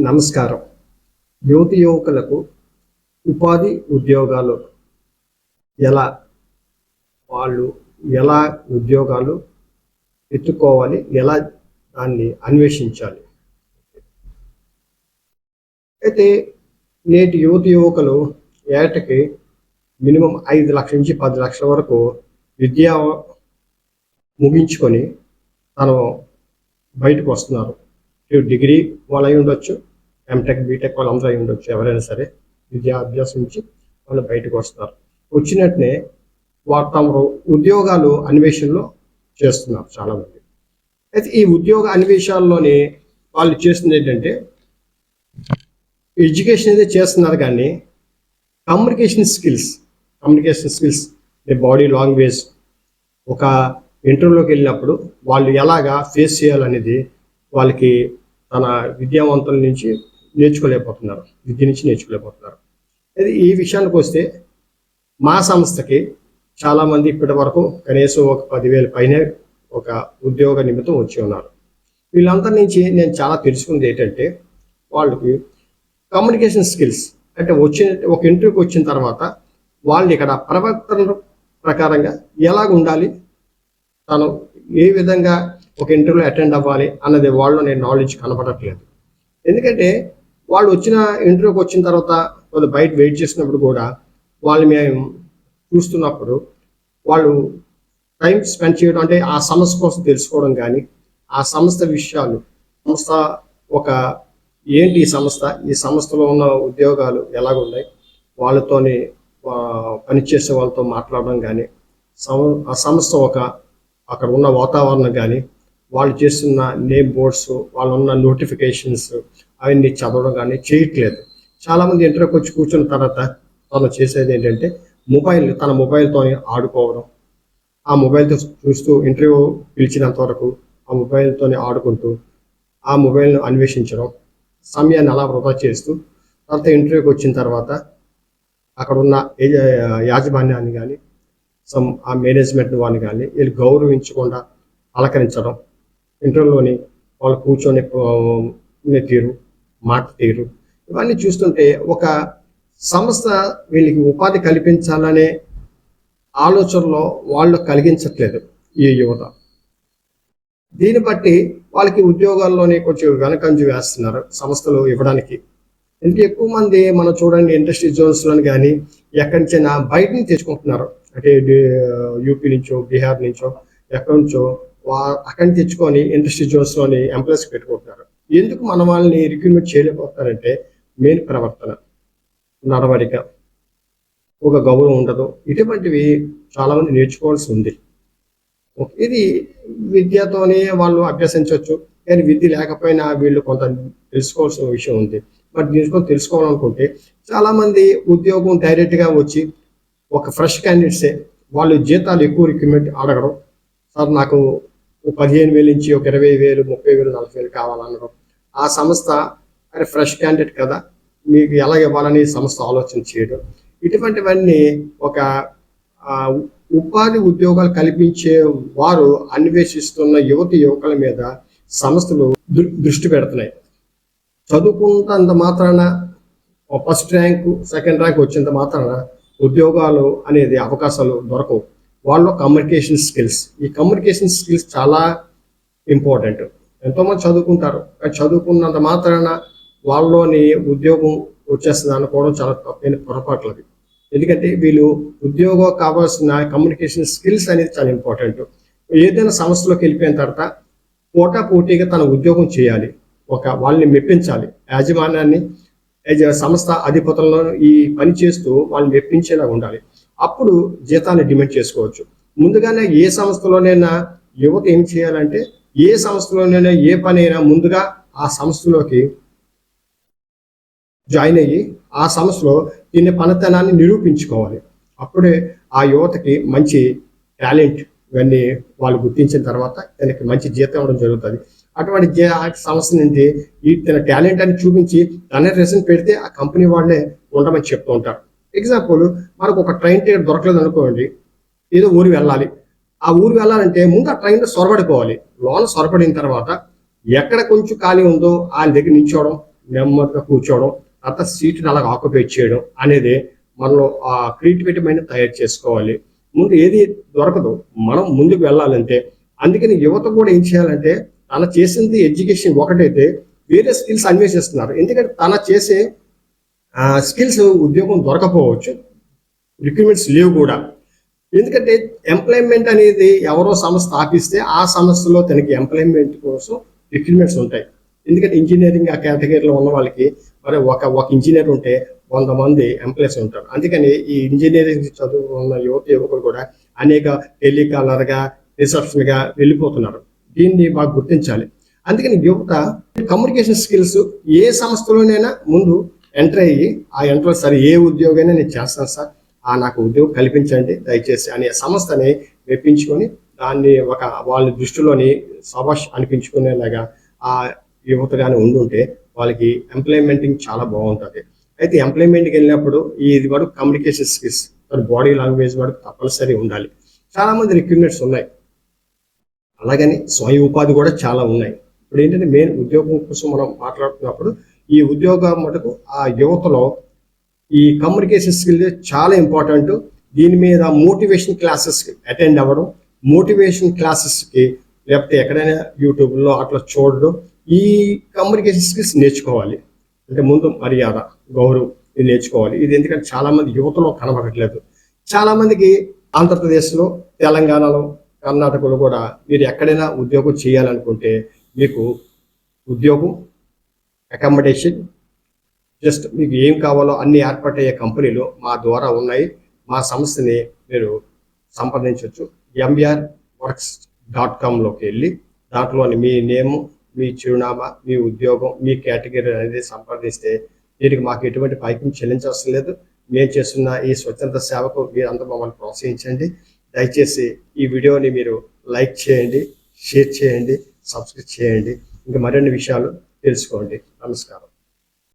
నమస్కారం. యువతి యువకులకు ఉపాధి ఉద్యోగాలు ఎలా వాళ్ళు ఎలా ఉద్యోగాలు ఎత్తుకోవాలి, ఎలా దాన్ని అన్వేషించాలి? అయితే నేటి యువతి యువకులు ఏటకి మినిమం 5 లక్షల నుంచి 10 లక్షల వరకు విద్య ముగించుకొని తను బయటకు వస్తున్నారు. డిగ్రీ వాళ్ళు అయి ఉండొచ్చు, ఎంటెక్ బీటెక్ వాళ్ళందరూ అయి ఉండొచ్చు. ఎవరైనా సరే విద్యా అభ్యాసం నుంచి వాళ్ళు బయటకు వస్తున్నారు. వచ్చినట్టునే వారు తమ ఉద్యోగాలు అన్వేషణలో చేస్తున్నారు చాలామంది. అయితే ఈ ఉద్యోగ అన్వేషణలోని వాళ్ళు చేస్తుంది ఏంటంటే ఎడ్యుకేషన్ అయితే చేస్తున్నారు, కానీ కమ్యూనికేషన్ స్కిల్స్ బాడీ లాంగ్వేజ్, ఒక ఇంటర్వ్యూలోకి వెళ్ళినప్పుడు వాళ్ళు ఎలాగా ఫేస్ చేయాలనేది వాళ్ళకి తన విద్యావంతుల నుంచి నేర్చుకోలేకపోతున్నారు. అది ఈ విషయానికి వస్తే మా సంస్థకి చాలామంది ఇప్పటి వరకు కనీసం ఒక 10,000 పైనే ఒక ఉద్యోగ నిమిత్తం వచ్చి ఉన్నారు. వీళ్ళందరి నుంచి నేను చాలా తెలుసుకుంది ఏంటంటే వాళ్ళకి కమ్యూనికేషన్ స్కిల్స్ అంటే ఒక ఇంటర్వ్యూకి వచ్చిన తర్వాత వాళ్ళు ఇక్కడ ప్రవర్తన ప్రకారంగా ఎలాగ ఉండాలి, తను ఏ విధంగా ఒక ఇంటర్వ్యూలో అటెండ్ అవ్వాలి అన్నది వాళ్ళు నేను నాలెడ్జ్ కనపడట్లేదు. ఎందుకంటే వాళ్ళు ఇంటర్వ్యూకి వచ్చిన తర్వాత వాళ్ళు బయట వెయిట్ చేసినప్పుడు కూడా వాళ్ళు మేము చూస్తున్నప్పుడు వాళ్ళు టైం స్పెండ్ చేయడం అంటే ఆ సంస్థ కోసం తెలుసుకోవడం, కానీ ఆ సంస్థ విషయాలు, సంస్థ ఒక ఏంటి ఈ సంస్థలో ఉన్న ఉద్యోగాలు ఎలాగున్నాయి, వాళ్ళతోని పనిచేసే వాళ్ళతో మాట్లాడడం, కానీ ఆ సంస్థ అక్కడ ఉన్న వాతావరణం, కానీ వాళ్ళు చేస్తున్న నేమ్ బోర్డ్స్, వాళ్ళు ఉన్న నోటిఫికేషన్స్ అవన్నీ చదవడం కానీ చేయట్లేదు. చాలామంది ఇంటర్వ్యూకి వచ్చి కూర్చున్న తర్వాత తను చేసేది ఏంటంటే తన మొబైల్తో ఆడుకోవడం, ఆ మొబైల్తో చూస్తూ ఇంటర్వ్యూ పిలిచినంత వరకు ఆ మొబైల్తోనే ఆడుకుంటూ ఆ మొబైల్ను అన్వేషించడం, సమయాన్ని అలా వృధా చేస్తూ తర్వాత ఇంటర్వ్యూకి వచ్చిన తర్వాత అక్కడ ఉన్న యాజమాన్యాన్ని కానీ ఆ మేనేజ్మెంట్ వాడిని కానీ వీళ్ళు గౌరవించకుండా పలకరించడం, ఇంటర్వ్యూలోని వాళ్ళు కూర్చొని తీరు, మాట తీరు, ఇవన్నీ చూస్తుంటే ఒక సంస్థ వీళ్ళకి ఉపాధి కల్పించాలనే ఆలోచనలో వాళ్ళు కలిగించట్లేదు ఈ యువత. దీన్ని బట్టి వాళ్ళకి ఉద్యోగాల్లోనే కొంచెం వెనకంజ వేస్తున్నారు సంస్థలు ఇవ్వడానికి. ఎందుకు ఎక్కువ మంది మనం చూడండి ఇండస్ట్రీ జోన్స్లో కానీ ఎక్కడి నుంచైనా బయట నుంచి తెచ్చుకుంటున్నారు. అంటే యూపీ నుంచో, బీహార్ నుంచో, ఎక్కడి నుంచో అక్కడి నుంచి తెచ్చుకొని ఇండస్ట్రీ జోన్స్లోని ఎంప్లాయీస్ పెట్టుకుంటున్నారు. ఎందుకు మన వాళ్ళని రిక్రూట్మెంట్ చేయలేకపోతారంటే మెయిన్ ప్రవర్తన, నడవడిక, ఒక గౌరవం ఉండదు. ఇటువంటివి చాలామంది నేర్చుకోవాల్సి ఉంది. ఇది విద్యతోనే వాళ్ళు అభ్యసించవచ్చు, కానీ విద్య లేకపోయినా వీళ్ళు కొంత తెలుసుకోవాల్సిన విషయం ఉంది. మరి తెలుసుకోవాలనుకుంటే చాలామంది ఉద్యోగం డైరెక్ట్గా వచ్చి ఒక ఫ్రెష్ క్యాండిడేట్సే వాళ్ళు జీతాలు ఎక్కువ రిక్రూట్మెంట్ అడగడం, సార్ నాకు 15,000 నుంచి ఒక 20,000, 30,000, 40,000 కావాలనడం. ఆ సంస్థ అరే ఫ్రెష్ క్యాండిడేట్ కదా, మీకు ఎలా ఇవ్వాలని సంస్థ ఆలోచన చేయడం, ఇటువంటివన్నీ ఒక ఉపాధి ఉద్యోగాలు కల్పించే వారు అన్వేషిస్తున్న యువకుల మీద సంస్థలు దృష్టి పెడుతున్నాయి. చదువుకున్నంత మాత్రాన ఫస్ట్ ర్యాంకు, సెకండ్ ర్యాంక్ వచ్చేంత మాత్రాన ఉద్యోగాలు అనేది అవకాశాలు దొరకవు. వాళ్ళు కమ్యూనికేషన్ స్కిల్స్, ఈ కమ్యూనికేషన్ స్కిల్స్ చాలా ఇంపార్టెంట్. ఎంతోమంది చదువుకుంటారు, కానీ చదువుకున్నంత మాత్రాన వాళ్ళలోని ఉద్యోగం వచ్చేస్తుంది అనుకోవడం చాలా తప్పైన పొరపాట్లది. ఎందుకంటే వీళ్ళు ఉద్యోగం కావాల్సిన కమ్యూనికేషన్ స్కిల్స్ అనేది చాలా ఇంపార్టెంట్. ఏదైనా సంస్థలోకి వెళ్ళిపోయిన తర్వాత పోటాపోటీగా తన ఉద్యోగం చేయాలి, వాళ్ళని మెప్పించాలి, యాజమాన్యాన్ని సంస్థ అధిపతులను ఈ పని చేస్తూ వాళ్ళని మెప్పించేలా ఉండాలి. అప్పుడు జీతాన్ని డిమాండ్ చేసుకోవచ్చు. ముందుగానే ఏ సంస్థలోనైనా యువత ఏం చేయాలంటే ఏ సంస్థలోనైనా ఏ పని అయినా ముందుగా ఆ సంస్థలోకి జాయిన్ అయ్యి ఆ సంస్థలో దీని పనితనాన్ని నిరూపించుకోవాలి. అప్పుడే ఆ యువతకి మంచి టాలెంట్ ఇవన్నీ వాళ్ళు గుర్తించిన తర్వాత తనకి మంచి జీతం ఇవ్వడం జరుగుతుంది. అటువంటి సంస్థ నుండి తన టాలెంట్ అని చూపించి తన రిజన్ పెడితే ఆ కంపెనీ వాళ్ళే ఉండమని చెప్తూ ఉంటారు. ఎగ్జాంపుల్, మనకు ఒక ట్రైన్ టికెట్ దొరకలేదు అనుకోండి, ఏదో ఊరు వెళ్ళాలి. ఆ ఊరు వెళ్ళాలంటే ముందు ఆ ట్రైన్లో సొరబడిపోవాలి. లోన సొరబడిన తర్వాత ఎక్కడ కొంచెం ఖాళీ ఉందో వాళ్ళ దగ్గర నిల్చోవడం, నెమ్మదిగా కూర్చోవడం, తర్వాత సీటుని అలాగ ఆక్యుపై చేయడం అనేది మనలో ఆ క్రియేటివిటీ మైండ్ తయారు చేసుకోవాలి. ముందు ఏది దొరకదు, మనం ముందుకు వెళ్ళాలంటే. అందుకని యువత కూడా ఏం చేయాలంటే, తన చేసింది ఎడ్యుకేషన్ ఒకటైతే వేరే స్కిల్స్ అన్వేషిస్తున్నారు. ఎందుకంటే తన చేసే స్కిల్స్ ఉద్యోగం దొరకపోవచ్చు, రిక్రూట్మెంట్స్ లేవు కూడా. ఎందుకంటే ఎంప్లాయ్మెంట్ అనేది ఎవరో సంస్థ ఆపిస్తే ఆ సంస్థలో తనకి ఎంప్లాయ్మెంట్ కోసం రిక్రూట్మెంట్స్ ఉంటాయి. ఎందుకంటే ఇంజనీరింగ్ ఆ కేటగిరీలో ఉన్న వాళ్ళకి మరి ఒక ఇంజనీర్ ఉంటే 100 మంది ఎంప్లాయీస్ ఉంటారు. అందుకని ఈ ఇంజనీరింగ్ చదువు ఉన్న యువకులు కూడా అనేక టెలికాలర్గా, రిసెప్షన్గా వెళ్ళిపోతున్నారు. దీన్ని బాగా గుర్తించాలి. అందుకని యువత కమ్యూనికేషన్ స్కిల్స్ ఏ సంస్థలోనైనా ముందు ఎంటర్ అయ్యి, ఆ ఎంటర్ సరే ఏ ఉద్యోగైనా నేను చేస్తాను సార్, నాకు ఉద్యోగం కల్పించండి దయచేసి అనే సంస్థని మెప్పించుకొని దాన్ని వాళ్ళ దృష్టిలోని సబాష్ అనిపించుకునేలాగా ఆ యువత కానీ ఉండుంటే వాళ్ళకి ఎంప్లాయ్మెంటింగ్ చాలా బాగుంటుంది. అయితే ఎంప్లాయ్మెంట్కి వెళ్ళినప్పుడు ఇది వరకు కమ్యూనికేషన్ స్కిల్స్, బాడీ లాంగ్వేజ్ వరకు తప్పనిసరి ఉండాలి. చాలా మంది రిక్రూట్మెంట్స్ ఉన్నాయి, అలాగని స్వయం ఉపాధి కూడా చాలా ఉన్నాయి. ఇప్పుడు ఏంటంటే మెయిన్ ఉద్యోగం కోసం మనం మాట్లాడుతున్నప్పుడు ఈ ఉద్యోగం మటుకు ఆ యువతలో ఈ కమ్యూనికేషన్ స్కిల్ చాలా ఇంపార్టెంట్. దీని మీద మోటివేషన్ క్లాసెస్ అటెండ్ అవ్వడం, మోటివేషన్ క్లాసెస్కి లేకపోతే ఎక్కడైనా యూట్యూబ్లో అట్లా చూడడం, ఈ కమ్యూనికేషన్ స్కిల్స్ నేర్చుకోవాలి. అంటే ముందు మర్యాద, గౌరవం ఇది నేర్చుకోవాలి. ఇది ఎందుకంటే చాలా మంది యువతలో కనబడట్లేదు. చాలా మందికి ఆంధ్రప్రదేశ్లో, తెలంగాణలో, కర్ణాటకలో కూడా మీరు ఎక్కడైనా ఉద్యోగం చేయాలనుకుంటే మీకు ఉద్యోగం, అకామిడేషన్, జస్ట్ మీకు ఏం కావాలో అన్ని ఏర్పాటయ్యే కంపెనీలు మా ద్వారా ఉన్నాయి. మా సంస్థని మీరు సంప్రదించవచ్చు. mbrworks.com వెళ్ళి దాంట్లోని మీ నేము, మీ చిరునామా, మీ ఉద్యోగం, మీ కేటగిరీ అనేది సంప్రదిస్తే దీనికి మాకు ఎటువంటి పైకి చెల్లించవలసిన లేదు. మేము చేస్తున్న ఈ స్వచ్ఛంద సేవకు మీరంతా మమ్మల్ని ప్రోత్సహించండి. దయచేసి ఈ వీడియోని మీరు లైక్ చేయండి, షేర్ చేయండి, సబ్స్క్రైబ్ చేయండి. ఇంకా మరిన్ని విషయాలు తెలుసుకోండి. నమస్కారం.